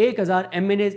1000 MNAs,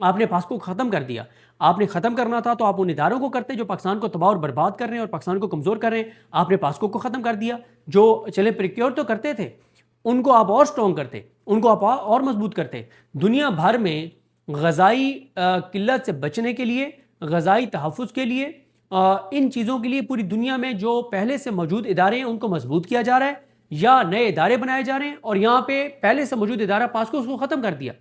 آپ نے پاسکو کو ختم کر دیا. آپ نے ختم کرنا تھا تو آپ ان اداروں کو کرتے جو پاکستان کو تباہ اور برباد کر رہے ہیں اور پاکستان کو کمزور کر رہے ہیں. آپ نے پاسکو کو ختم کر دیا. جو چلے پریکیور تو کرتے تھے, ان کو آپ اور سٹرونگ کرتے, ان کو آپ اور مضبوط کرتے. دنیا بھر میں غذائی قلت سے بچنے کے لیے, غذائی تحفظ کے لیے, ان چیزوں کے لیے پوری دنیا میں جو پہلے سے موجود ادارے ہیں ان کو مضبوط کیا جا رہا ہے یا نئے ادارے بنائے جا رہے ہیں, اور یہاں پہ پہلے سے موجود ادارہ پاسکو اس کو ختم کر دیا.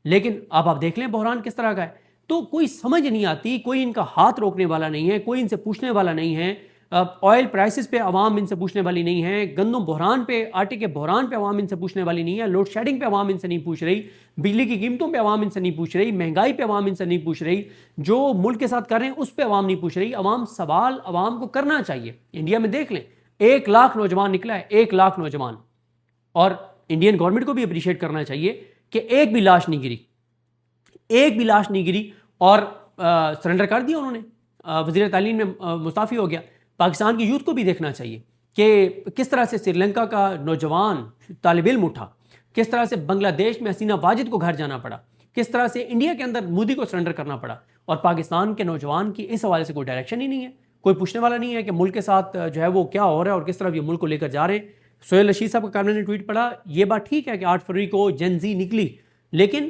لیکن آپ دیکھ لیں بحران کس طرح کا ہے. تو کوئی سمجھ نہیں آتی, کوئی ان کا ہاتھ روکنے والا نہیں ہے, کوئی ان سے پوچھنے والا نہیں ہے. آئل پرائسز پہ عوام ان سے پوچھنے والی نہیں ہے, گندم بحران پہ, آٹے کے بحران پہ عوام ان سے پوچھنے والی نہیں ہے, لوڈ شیڈنگ پہ عوام ان سے نہیں پوچھ رہی, بجلی کی قیمتوں پہ عوام ان سے نہیں پوچھ رہی, مہنگائی پہ عوام ان سے نہیں پوچھ رہی, جو ملک کے ساتھ کر رہے ہیں اس پہ عوام نہیں پوچھ رہی. عوام سوال عوام کو کرنا چاہیے. انڈیا میں دیکھ لیں 1 لاکھ نوجوان نکلا ہے, 1 لاکھ نوجوان, اور انڈین گورنمنٹ کو بھی اپریشیٹ کرنا چاہیے کہ ایک بھی لاش نہیں گری, ایک بھی لاش نہیں گری, اور سرنڈر کر دیا انہوں نے. وزیر تعلیم میں مستعفی ہو گیا. پاکستان کی یوتھ کو بھی دیکھنا چاہیے کہ کس طرح سے سری لنکا کا نوجوان طالب علم اٹھا, کس طرح سے بنگلہ دیش میں حسینہ واجد کو گھر جانا پڑا, کس طرح سے انڈیا کے اندر مودی کو سرنڈر کرنا پڑا, اور پاکستان کے نوجوان کی اس حوالے سے کوئی ڈائریکشن ہی نہیں ہے. کوئی پوچھنے والا نہیں ہے کہ ملک کے ساتھ جو ہے وہ کیا ہو رہا ہے اور کس طرح یہ ملک کو لے کر جا رہے ہیں. سہیل رشید صاحب کا کامل نے ٹویٹ پڑھا, یہ بات ٹھیک ہے کہ 8 فروری کو جن زی نکلی, لیکن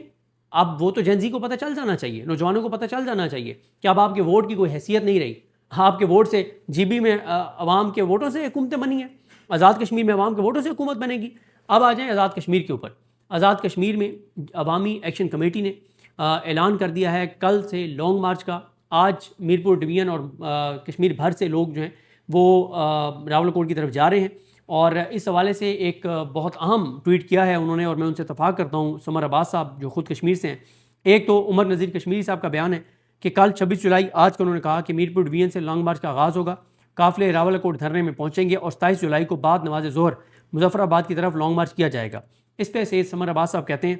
اب وہ تو جن زی کو پتہ چل جانا چاہیے, نوجوانوں کو پتہ چل جانا چاہیے کہ اب آپ کے ووٹ کی کوئی حیثیت نہیں رہی. آپ کے ووٹ سے جی بی میں عوام کے ووٹوں سے حکومتیں بنی ہیں, آزاد کشمیر میں عوام کے ووٹوں سے حکومت بنے گی. اب آ جائیں آزاد کشمیر کے اوپر. آزاد کشمیر میں عوامی ایکشن کمیٹی نے اعلان کر دیا ہے کل سے لانگ مارچ کا. آج میرپور ڈویژن اور کشمیر بھر سے لوگ جو ہیں وہ راولکوٹ کی طرف جا رہے ہیں, اور اس حوالے سے ایک بہت اہم ٹویٹ کیا ہے انہوں نے, اور میں ان سے اتفاق کرتا ہوں, سمر عباس صاحب جو خود کشمیر سے ہیں. ایک تو عمر نذیر کشمیری صاحب کا بیان ہے کہ کل 26 جولائی آج کو انہوں نے کہا کہ میرپور ڈویژن سے لانگ مارچ کا آغاز ہوگا, قافلے راولکوٹ دھرنے میں پہنچیں گے, اور 27 جولائی کو بعد نماز ظہر مظفر آباد کی طرف لانگ مارچ کیا جائے گا. اس پہ سید سمر عباس صاحب کہتے ہیں,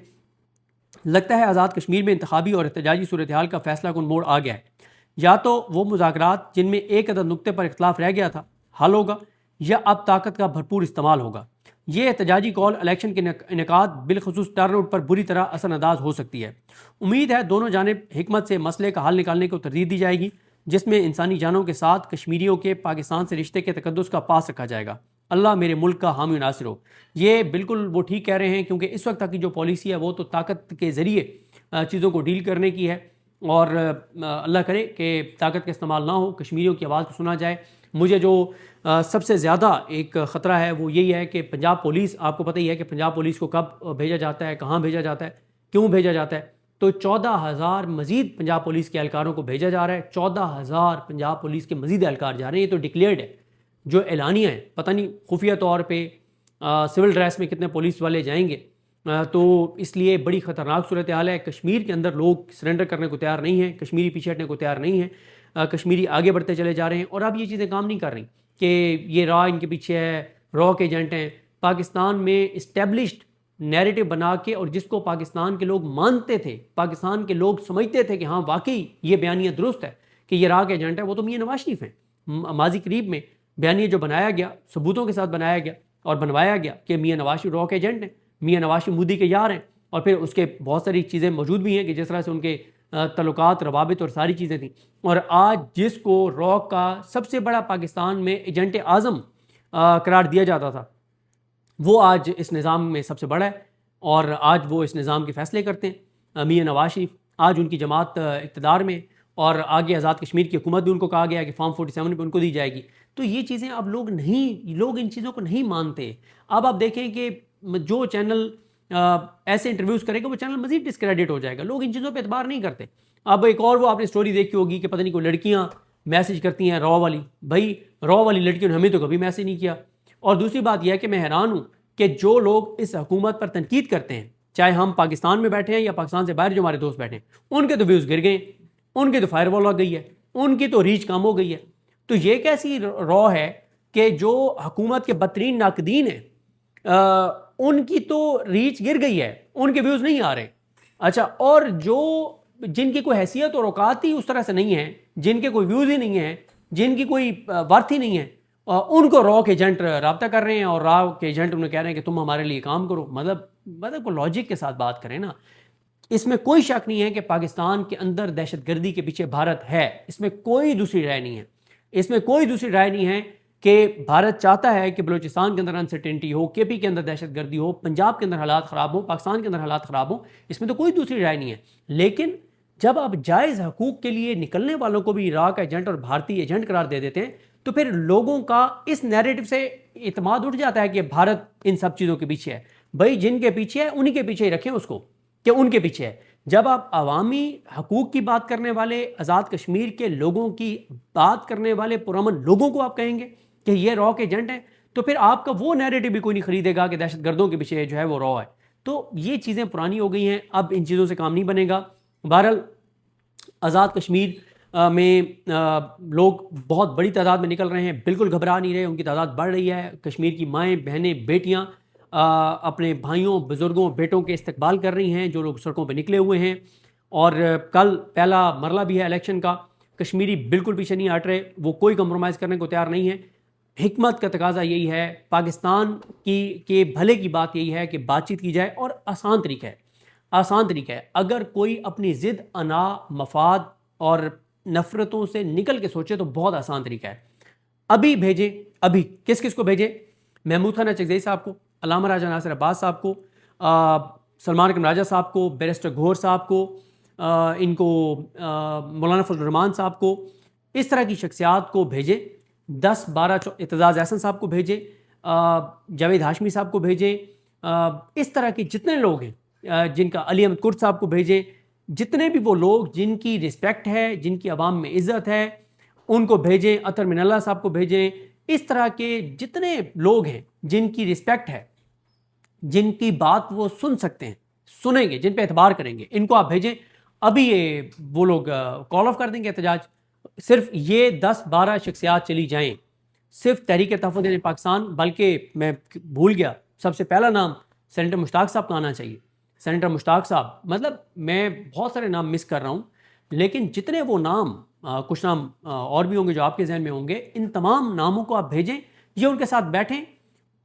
لگتا ہے آزاد کشمیر میں انتخابی اور احتجاجی صورتحال کا فیصلہ کن موڑ آ گیا ہے. یا تو وہ مذاکرات جن میں ایک عدد نقطے پر اختلاف رہ گیا تھا حل ہوگا, یا اب طاقت کا بھرپور استعمال ہوگا. یہ احتجاجی کال الیکشن کے انعقاد بالخصوص ٹرن آؤٹ پر بری طرح اثر انداز ہو سکتی ہے. امید ہے دونوں جانب حکمت سے مسئلے کا حل نکالنے کو ترجیح دی جائے گی, جس میں انسانی جانوں کے ساتھ کشمیریوں کے پاکستان سے رشتے کے تقدس کا پاس رکھا جائے گا. اللہ میرے ملک کا حامی ناصر ہو. یہ بالکل وہ ٹھیک کہہ رہے ہیں, کیونکہ اس وقت تک کی جو پالیسی ہے وہ تو طاقت کے ذریعے چیزوں کو ڈیل کرنے کی ہے, اور اللہ کرے کہ طاقت کا استعمال نہ ہو, کشمیریوں کی آواز کو سنا جائے. مجھے جو سب سے زیادہ ایک خطرہ ہے وہ یہی ہے کہ پنجاب پولیس, آپ کو پتہ ہی ہے کہ پنجاب پولیس کو کب بھیجا جاتا ہے, کہاں بھیجا جاتا ہے, کیوں بھیجا جاتا ہے. تو 14,000 مزید پنجاب پولیس کے اہلکاروں کو بھیجا جا رہا ہے. 14,000 پنجاب پولیس کے مزید اہلکار جا رہے ہیں. یہ تو ڈکلیئرڈ ہے, جو اعلانیہ ہے. پتہ نہیں خفیہ طور پہ سول ڈریس میں کتنے پولیس والے جائیں گے. تو اس لیے بڑی خطرناک صورتحال ہے. کشمیر کے اندر لوگ سرنڈر کرنے کو تیار نہیں ہیں, کشمیری پیچھے ہٹنے کو تیار نہیں ہیں, کشمیری آگے بڑھتے چلے جا رہے ہیں. اور اب یہ چیزیں کام نہیں کر رہی کہ یہ را ان کے پیچھے ہے, را کے ایجنٹ ہیں. پاکستان میں اسٹیبلشڈ نیریٹو بنا کے, اور جس کو پاکستان کے لوگ مانتے تھے, پاکستان کے لوگ سمجھتے تھے کہ ہاں واقعی یہ بیانیہ درست ہے کہ یہ را کے ایجنٹ ہے, وہ تو میاں نواز شریف ہیں. ماضی قریب میں بیانیہ جو بنایا گیا ثبوتوں کے ساتھ بنایا گیا اور بنوایا گیا کہ میاں نواز شریف را کے ایجنٹ ہیں, میاں نواز شریف مودی کے یار ہیں, اور پھر اس کے بہت ساری چیزیں موجود بھی ہیں کہ جس طرح سے ان کے تعلقات, روابط اور ساری چیزیں تھیں. اور آج جس کو را کا سب سے بڑا پاکستان میں ایجنٹ اعظم قرار دیا جاتا تھا, وہ آج اس نظام میں سب سے بڑا ہے, اور آج وہ اس نظام کے فیصلے کرتے ہیں. میاں نواز شریف آج ان کی جماعت اقتدار میں, اور آگے آزاد کشمیر کی حکومت بھی ان کو کہا گیا کہ فارم 47 پہ ان کو دی جائے گی. تو یہ چیزیں اب لوگ ان چیزوں کو نہیں مانتے. اب آپ دیکھیں کہ جو چینل ایسے انٹرویوز کرے گا وہ چینل مزید ڈسکریڈٹ ہو جائے گا. لوگ ان چیزوں پہ اعتبار نہیں کرتے. اب ایک اور وہ آپ نے سٹوری دیکھی ہوگی کہ پتہ نہیں کوئی لڑکیاں میسج کرتی ہیں را والی. بھائی را والی لڑکیوں نے ہمیں تو کبھی میسج نہیں کیا. اور دوسری بات یہ ہے کہ میں حیران ہوں کہ جو لوگ اس حکومت پر تنقید کرتے ہیں, چاہے ہم پاکستان میں بیٹھے ہیں یا پاکستان سے باہر جو ہمارے دوست بیٹھے ہیں, ان کے تو ویوز گر گئے, ان کے تو فائر وال لگ گئی ہے, ان کی تو ریچ کم ہو گئی ہے. تو یہ کیسی را ہے کہ جو حکومت کے بدترین ناقدین ہیں ان کی تو ریچ گر گئی ہے, ان کے ویوز نہیں آ رہے. اچھا, اور جن کی کوئی حیثیت اور اوقات ہی اس طرح سے نہیں ہے, جن کے کوئی ویوز ہی نہیں ہیں, جن کی کوئی ورتھ ہی نہیں ہے, ان کو را کے ایجنٹ رابطہ کر رہے ہیں, اور را کے ایجنٹ انہیں کہہ رہے ہیں کہ تم ہمارے لیے کام کرو. مطلب کو لاجک کے ساتھ بات کریں نا. اس میں کوئی شک نہیں ہے کہ پاکستان کے اندر دہشت گردی کے پیچھے بھارت ہے، اس میں کوئی دوسری رائے نہیں ہے، اس میں کوئی دوسری رائے نہیں ہے کہ بھارت چاہتا ہے کہ بلوچستان کے اندر انسرٹینٹی ہو، کے پی کے اندر دہشت گردی ہو، پنجاب کے اندر حالات خراب ہوں، پاکستان کے اندر حالات خراب ہوں، اس میں تو کوئی دوسری رائے نہیں ہے۔ لیکن جب آپ جائز حقوق کے لیے نکلنے والوں کو بھی عراق ایجنٹ اور بھارتی ایجنٹ قرار دے دیتے ہیں تو پھر لوگوں کا اس نیریٹو سے اعتماد اٹھ جاتا ہے کہ بھارت ان سب چیزوں کے پیچھے ہے۔ بھائی جن کے پیچھے ہے انہی کے پیچھے ہی رکھیں اس کو کہ ان کے پیچھے ہے۔ جب آپ عوامی حقوق کی بات کرنے والے، آزاد کشمیر کے لوگوں کی بات کرنے والے پرامن لوگوں کو آپ کہیں گے کہ یہ را کے ایجنٹ ہیں، تو پھر آپ کا وہ نیریٹو بھی کوئی نہیں خریدے گا کہ دہشت گردوں کے پیچھے جو ہے وہ را ہے۔ تو یہ چیزیں پرانی ہو گئی ہیں، اب ان چیزوں سے کام نہیں بنے گا۔ بہرحال آزاد کشمیر میں لوگ بہت بڑی تعداد میں نکل رہے ہیں، بالکل گھبرا نہیں رہے، ان کی تعداد بڑھ رہی ہے۔ کشمیر کی مائیں، بہنیں، بیٹیاں اپنے بھائیوں، بزرگوں، بیٹوں کے استقبال کر رہی ہیں جو لوگ سڑکوں پہ نکلے ہوئے ہیں۔ اور کل پہلا مرحلہ بھی ہے الیکشن کا، کشمیری بالکل پیچھے نہیں ہٹ رہے، وہ کوئی کمپرومائز کرنے کو تیار نہیں ہے۔ حکمت کا تقاضا یہی ہے، پاکستان کے بھلے کی بات یہی ہے کہ بات چیت کی جائے، اور آسان طریقہ ہے، آسان طریقہ ہے۔ اگر کوئی اپنی ضد، انا، مفاد اور نفرتوں سے نکل کے سوچے تو بہت آسان طریقہ ہے۔ ابھی بھیجیں، ابھی کس کس کو بھیجیں؟ محمود خان چکزئی صاحب کو، علامہ راجہ ناصر عباس صاحب کو، سلمان اکرم راجہ صاحب کو، بیرسٹر گھور صاحب کو، ان کو مولانا فضل الرحمان صاحب کو، اس طرح کی شخصیات کو بھیجیں۔ 10-12 اعتزاز احسن صاحب کو بھیجیں، جاوید ہاشمی صاحب کو بھیجیں، اس طرح کے جتنے لوگ ہیں، جن کا علی احمد کرد صاحب کو بھیجیں، جتنے بھی وہ لوگ جن کی رسپیکٹ ہے، جن کی عوام میں عزت ہے، ان کو بھیجیں۔ اطہر من اللہ صاحب کو بھیجیں۔ اس طرح کے جتنے لوگ ہیں جن کی رسپیکٹ ہے، جن کی بات وہ سن سکتے ہیں، سنیں گے، جن پہ اعتبار کریں گے، ان کو آپ بھیجیں۔ ابھی یہ وہ لوگ کال آف کر دیں گے احتجاج۔ صرف یہ 10-12 شخصیات چلی جائیں، صرف تحریک تحفظ پاکستان، بلکہ میں بھول گیا، سب سے پہلا نام سینیٹر مشتاق صاحب کا آنا چاہیے۔ سینیٹر مشتاق صاحب، مطلب میں بہت سارے نام مس کر رہا ہوں، لیکن جتنے وہ نام، کچھ نام اور بھی ہوں گے جو آپ کے ذہن میں ہوں گے، ان تمام ناموں کو آپ بھیجیں، یہ ان کے ساتھ بیٹھیں۔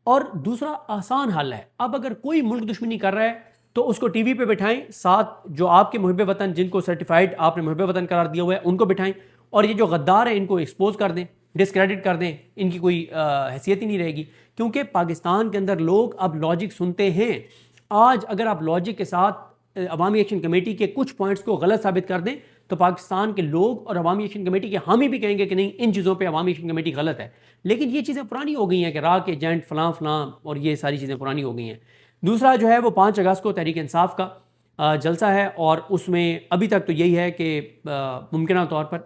اور دوسرا آسان حل ہے، اب اگر کوئی ملک دشمنی کر رہا ہے تو اس کو ٹی وی پہ بٹھائیں، ساتھ جو آپ کے محب وطن، جن کو سرٹیفائیڈ آپ نے محب وطن قرار دیا ہوا ہے، ان کو بٹھائیں، اور یہ جو غدار ہیں ان کو ایکسپوز کر دیں، ڈسکریڈٹ کر دیں، ان کی کوئی حیثیت ہی نہیں رہے گی۔ کیونکہ پاکستان کے اندر لوگ اب لاجک سنتے ہیں۔ آج اگر آپ لاجک کے ساتھ عوامی ایکشن کمیٹی کے کچھ پوائنٹس کو غلط ثابت کر دیں تو پاکستان کے لوگ اور عوامی ایکشن کمیٹی کے حامی بھی کہیں گے کہ نہیں، ان چیزوں پہ عوامی ایکشن کمیٹی غلط ہے۔ لیکن یہ چیزیں پرانی ہو گئی ہیں کہ راہ کے ایجنٹ فلاں فلاں، اور یہ ساری چیزیں پرانی ہو گئی ہیں۔ دوسرا جو ہے وہ 5 اگست کو تحریک انصاف کا جلسہ ہے، اور اس میں ابھی تک تو یہی ہے کہ ممکنہ طور پر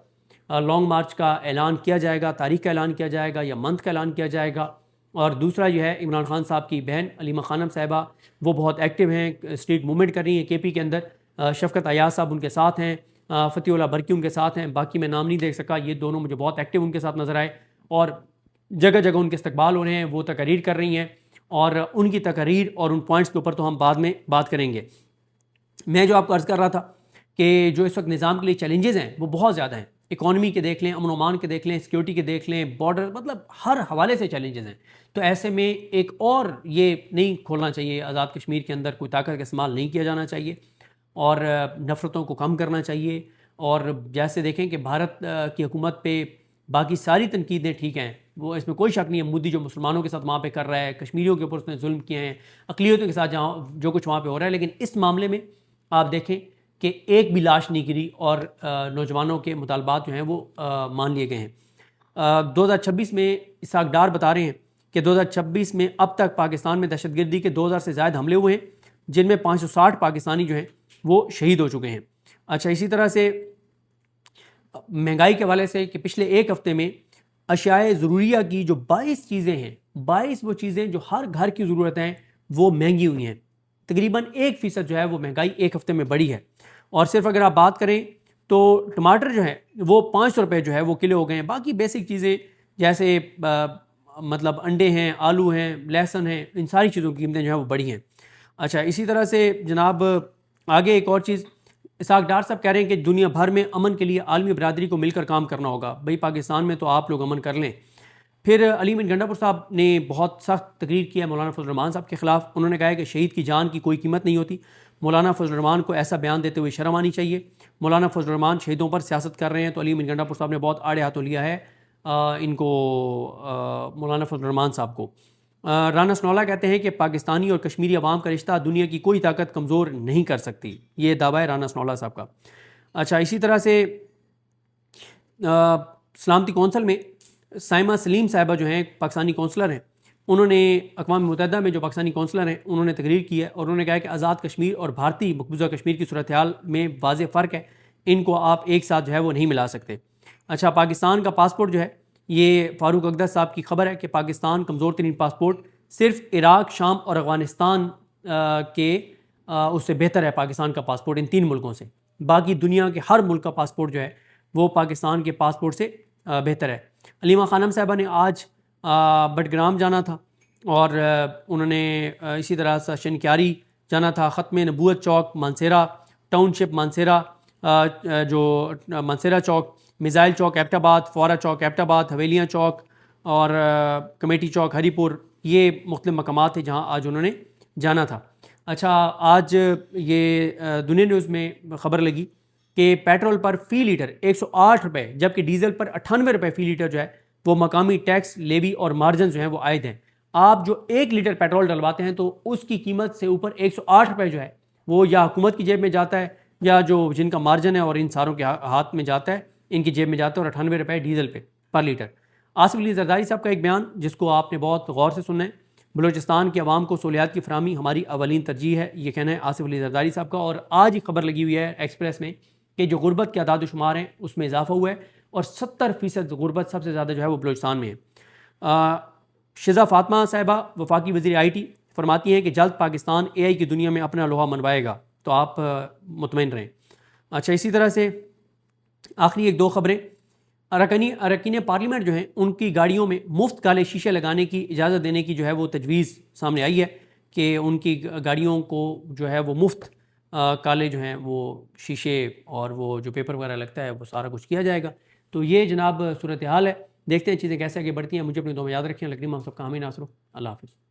لانگ مارچ کا اعلان کیا جائے گا، تاریخ کا اعلان کیا جائے گا یا منتھ کا اعلان کیا جائے گا۔ اور دوسرا جو ہے عمران خان صاحب کی بہن علیمہ خانم صاحبہ، وہ بہت ایکٹیو ہیں، اسٹریٹ موومنٹ کر رہی ہیں کے پی کے اندر۔ شفقت ایاز صاحب ان کے ساتھ ہیں، فتح اللہ برکی ان کے ساتھ ہیں، باقی میں نام نہیں دیکھ سکا، یہ دونوں مجھے بہت ایکٹیو ان کے ساتھ نظر آئے، اور جگہ جگہ ان کے استقبال ہو رہے ہیں، وہ تقاریر کر رہی ہیں، اور ان کی تقاریر اور ان پوائنٹس کے اوپر تو ہم بعد میں بات کریں گے۔ میں جو آپ کو عرض کر رہا تھا کہ جو اس وقت نظام کے لیے چیلنجز ہیں وہ بہت زیادہ ہیں، اکانومی کے دیکھ لیں، امن و امان کے دیکھ لیں، سیکیورٹی کے دیکھ لیں، بارڈر، مطلب ہر حوالے سے چیلنجز ہیں۔ تو ایسے میں ایک اور یہ نہیں کھولنا چاہیے، آزاد کشمیر کے اندر کوئی طاقت کا استعمال نہیں کیا جانا چاہیے، اور نفرتوں کو کم کرنا چاہیے۔ اور جیسے دیکھیں کہ بھارت کی حکومت پہ باقی ساری تنقیدیں ٹھیک ہیں، وہ اس میں کوئی شک نہیں ہے، مودی جو مسلمانوں کے ساتھ وہاں پہ کر رہا ہے، کشمیریوں کے اوپر اس نے ظلم کیے ہیں، اقلیتوں کے ساتھ جہاں جو کچھ وہاں پہ ہو رہا ہے، لیکن اس معاملے میں آپ دیکھیں کہ ایک بھی لاش نہیں گری، اور نوجوانوں کے مطالبات جو ہیں وہ مان لیے گئے ہیں۔ 2026 میں اسحاق ڈار بتا رہے ہیں کہ 2026 میں اب تک پاکستان میں دہشت گردی کے 2000 سے زائد حملے ہوئے ہیں، جن میں 560 پاکستانی جو ہیں وہ شہید ہو چکے ہیں۔ اچھا، اسی طرح سے مہنگائی کے حوالے سے کہ پچھلے ایک ہفتے میں اشیاء ضروریہ کی جو 22 چیزیں ہیں، 22 وہ چیزیں جو ہر گھر کی ضرورت ہیں، وہ مہنگی ہوئی ہیں۔ تقریباً 1% جو ہے وہ مہنگائی ایک ہفتے میں بڑھی ہے۔ اور صرف اگر آپ بات کریں تو ٹماٹر جو ہے وہ 500 روپے جو ہے وہ کلو ہو گئے ہیں۔ باقی بیسک چیزیں جیسے مطلب انڈے ہیں، آلو ہیں، لہسن ہیں، ان ساری چیزوں کی قیمتیں جو ہیں وہ بڑھی ہیں۔ اچھا، اسی طرح سے جناب آگے ایک اور چیز اسحاق ڈار صاحب کہہ رہے ہیں کہ دنیا بھر میں امن کے لیے عالمی برادری کو مل کر کام کرنا ہوگا۔ بھئی پاکستان میں تو آپ لوگ امن کر لیں۔ پھر علی امین گنڈا پور صاحب نے بہت سخت تقریر کی ہے مولانا فضل الرحمان صاحب کے خلاف۔ انہوں نے کہا ہے کہ شہید کی جان کی کوئی قیمت نہیں ہوتی۔ مولانا فضل الرحمان کو ایسا بیان دیتے ہوئے شرم آنی چاہیے. مولانا فضل الرحمان شہیدوں پر سیاست کر رہے ہیں تو علی امین گنڈا پور صاحب نے بہت آڑے ہاتھوں لیا ہے ان کو مولانا فضل الرحمان صاحب کو. رانا سنولا کہتے ہیں کہ پاکستانی اور کشمیری عوام کا رشتہ دنیا کی کوئی طاقت کمزور نہیں کر سکتی. یہ دعویٰ ہے رانا سنولا صاحب کا. اچھا اسی طرح سے سلامتی کونسل میں سائمہ سلیم صاحبہ جو ہیں پاکستانی کونسلر ہیں, انہوں نے اقوام متحدہ میں جو پاکستانی کونسلر ہیں انہوں نے تقریر کی ہے اور انہوں نے کہا کہ آزاد کشمیر اور بھارتی مقبوضہ کشمیر کی صورتحال میں واضح فرق ہے, ان کو آپ ایک ساتھ جو ہے وہ نہیں ملا سکتے. اچھا پاکستان کا پاسپورٹ جو ہے, یہ فاروق اقدس صاحب کی خبر ہے کہ پاکستان کمزور ترین پاسپورٹ صرف عراق, شام اور افغانستان کے اس سے بہتر ہے پاکستان کا پاسپورٹ ان 3 ملکوں سے. باقی دنیا کے ہر ملک کا پاسپورٹ جو ہے وہ پاکستان کے پاسپورٹ سے بہتر ہے. علیمہ خانم صاحبہ نے آج بٹگرام جانا تھا اور انہوں نے اسی طرح سے شنکیاری جانا تھا, ختم نبوت چوک مانسیرا ٹاؤن شپ مانسیرا, جو مانسیرا چوک, میزائل چوک ایبٹ آباد, فورا چوک ایبٹ آباد, حویلیاں چوک اور کمیٹی چوک ہری پور, یہ مختلف مقامات ہیں جہاں آج انہوں نے جانا تھا. اچھا آج یہ دنیا نیوز میں خبر لگی کہ پیٹرول پر فی لیٹر 108 روپے جبکہ ڈیزل پر 98 روپے فی لیٹر جو ہے وہ مقامی ٹیکس, لیوی اور مارجن جو ہیں وہ عائد ہیں. آپ جو 1 لیٹر پیٹرول ڈلواتے ہیں تو اس کی قیمت سے اوپر 108 روپے جو ہے وہ یا حکومت کی جیب میں جاتا ہے یا جو جن کا مارجن ہے اور ان ساروں کے ہاتھ میں جاتا ہے, ان کی جیب میں جاتا ہے, اور 98 روپے ڈیزل پہ پر لیٹر. آصف علی زرداری صاحب کا ایک بیان جس کو آپ نے بہت غور سے سننا ہے, بلوچستان کی عوام کو سہولیات کی فراہمی ہماری اولین ترجیح ہے, یہ کہنا ہے آصف علی زرداری صاحب کا. اور آج ہی خبر لگی ہوئی ہے ایکسپریس میں کہ جو غربت کے اعداد و شمار ہیں اس میں اضافہ ہوا ہے اور 70% غربت سب سے زیادہ جو ہے وہ بلوچستان میں ہے. شزا فاطمہ صاحبہ وفاقی وزیر آئی ٹی فرماتی ہیں کہ جلد پاکستان اے آئی کی دنیا میں اپنا لوہا منوائے گا, تو آپ مطمئن رہیں. اچھا اسی طرح سے آخری 1-2 خبریں. اراکین پارلیمنٹ جو ہیں ان کی گاڑیوں میں مفت کالے شیشے لگانے کی اجازت دینے کی جو ہے وہ تجویز سامنے آئی ہے کہ ان کی گاڑیوں کو جو ہے وہ مفت کالے جو ہیں وہ شیشے اور وہ جو پیپر وغیرہ لگتا ہے وہ سارا کچھ کیا جائے گا. تو یہ جناب صورتحال ہے, دیکھتے ہیں چیزیں کیسے آگے بڑھتی ہیں. مجھے اپنی دعا میں یاد رکھیں. لکریم ہم سب کا حامی ناصر. اللہ حافظ.